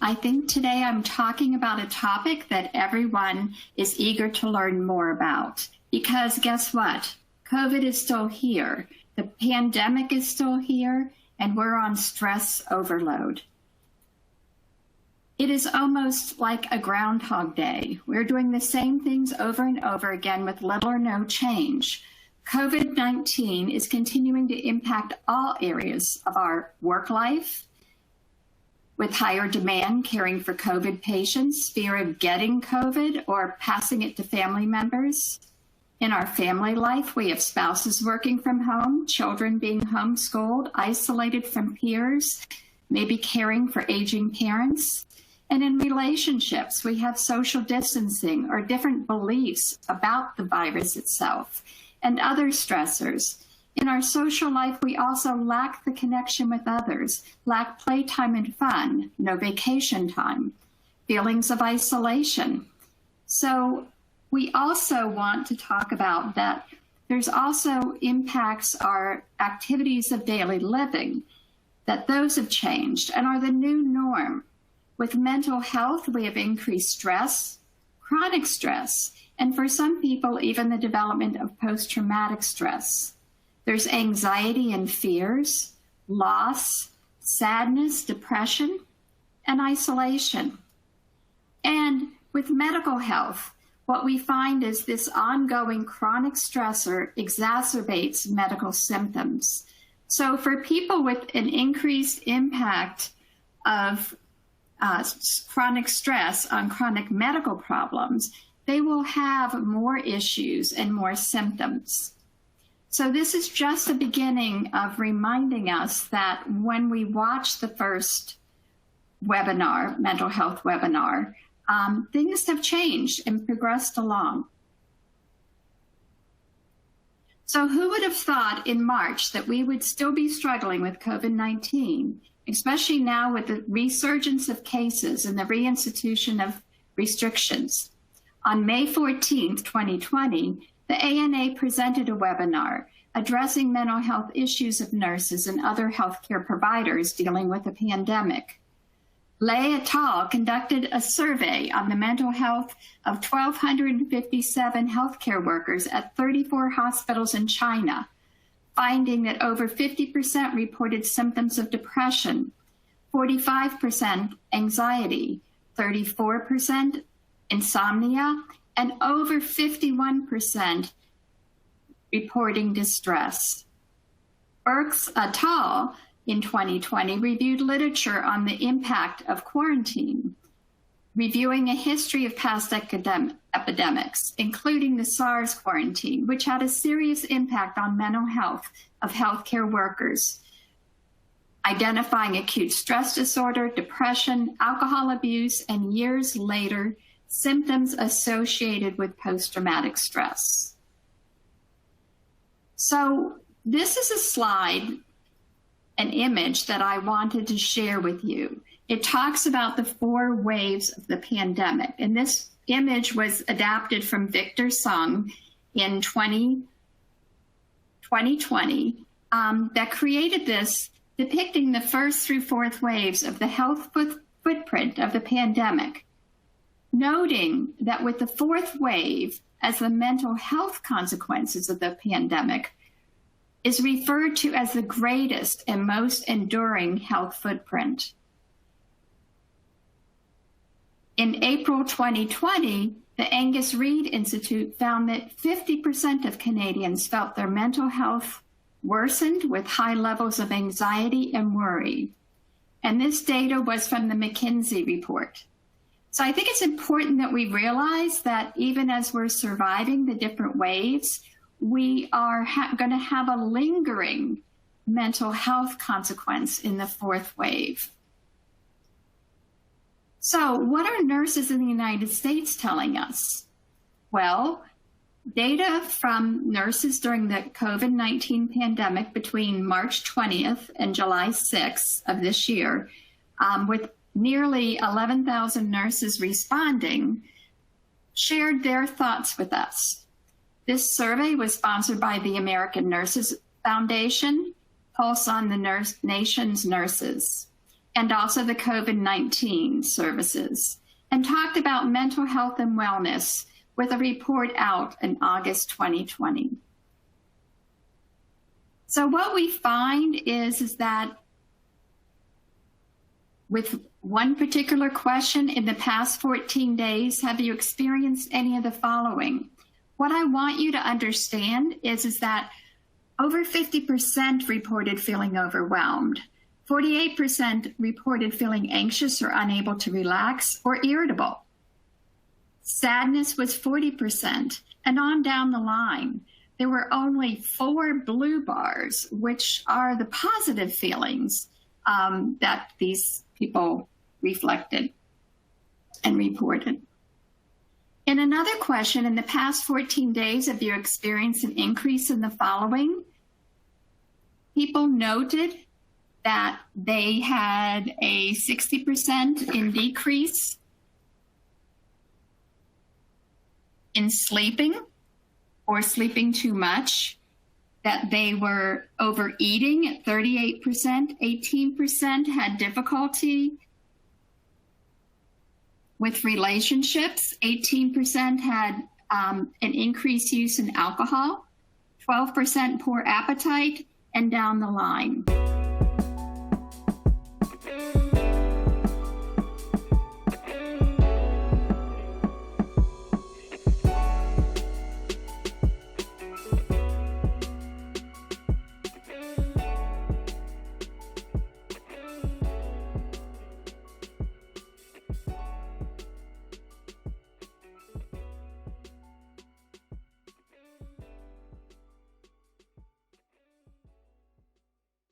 I think today I'm talking about a topic that everyone is eager to learn more about. Because guess what? COVID is still here. The pandemic is still here, and we're on stress overload. It is almost like a Groundhog Day. We're doing the same things over and over again with little or no change. COVID-19 is continuing to impact all areas of our work life, with higher demand caring for COVID patients, fear of getting COVID or passing it to family members. In our family life, we have spouses working from home, children being homeschooled, isolated from peers, maybe caring for aging parents. And in relationships, we have social distancing or different beliefs about the virus itself and other stressors. In our social life, we also lack the connection with others, lack playtime and fun, no vacation time, feelings of isolation. So we also want to talk about that there's also impacts our activities of daily living, that those have changed and are the new norm. With mental health, we have increased stress, chronic stress, and for some people, even the development of post-traumatic stress. There's anxiety and fears, loss, sadness, depression, and isolation. And with medical health, what we find is this ongoing chronic stressor exacerbates medical symptoms. So for people with an increased impact of chronic stress on chronic medical problems, they will have more issues and more symptoms. So this is just the beginning of reminding us that when we watch the first webinar, mental health webinar, things have changed and progressed along. So who would have thought in March that we would still be struggling with COVID-19, especially now with the resurgence of cases and the reinstitution of restrictions? On May 14th, 2020, the ANA presented a webinar addressing mental health issues of nurses and other healthcare providers dealing with the pandemic. Lei et al. Conducted a survey on the mental health of 1,257 healthcare workers at 34 hospitals in China, finding that over 50% reported symptoms of depression, 45% anxiety, 34% insomnia, and over 51% reporting distress. Burks et al. In 2020 reviewed literature on the impact of quarantine, reviewing a history of past epidemics, including the SARS quarantine, which had a serious impact on mental health of healthcare workers, identifying acute stress disorder, depression, alcohol abuse, and years later, symptoms associated with post-traumatic stress. So this is a slide, an image that I wanted to share with you. It talks about the 4 waves of the pandemic. And this image was adapted from Victor Sung in 2020 that created this, depicting the 1st through 4th waves of the health footprint of the pandemic, noting that with the 4th wave, as the mental health consequences of the pandemic, is referred to as the greatest and most enduring health footprint. In April 2020, the Angus Reid Institute found that 50% of Canadians felt their mental health worsened with high levels of anxiety and worry. And this data was from the McKinsey report. So I think it's important that we realize that even as we're surviving the different waves, we are going to have a lingering mental health consequence in the 4th wave. So what are nurses in the United States telling us? Well, data from nurses during the COVID-19 pandemic between March 20th and July 6th of this year, with nearly 11,000 nurses responding, shared their thoughts with us. This survey was sponsored by the American Nurses Foundation, Pulse on the Nation's Nurses. and also the COVID-19 services, and talked about mental health and wellness with a report out in August 2020. So what we find is that with one particular question, in the past 14 days, have you experienced any of the following? What I want you to understand is that over 50% reported feeling overwhelmed. 48% reported feeling anxious or unable to relax or irritable. Sadness was 40%, and on down the line. There were only 4 blue bars, which are the positive feelings that these people reflected and reported. In another question, in the past 14 days, have you experienced an increase in the following? People noted that they had a 60% in decrease in sleeping or sleeping too much, that they were overeating at 38%, 18% had difficulty with relationships, 18% had an increased use in alcohol, 12% poor appetite, and down the line.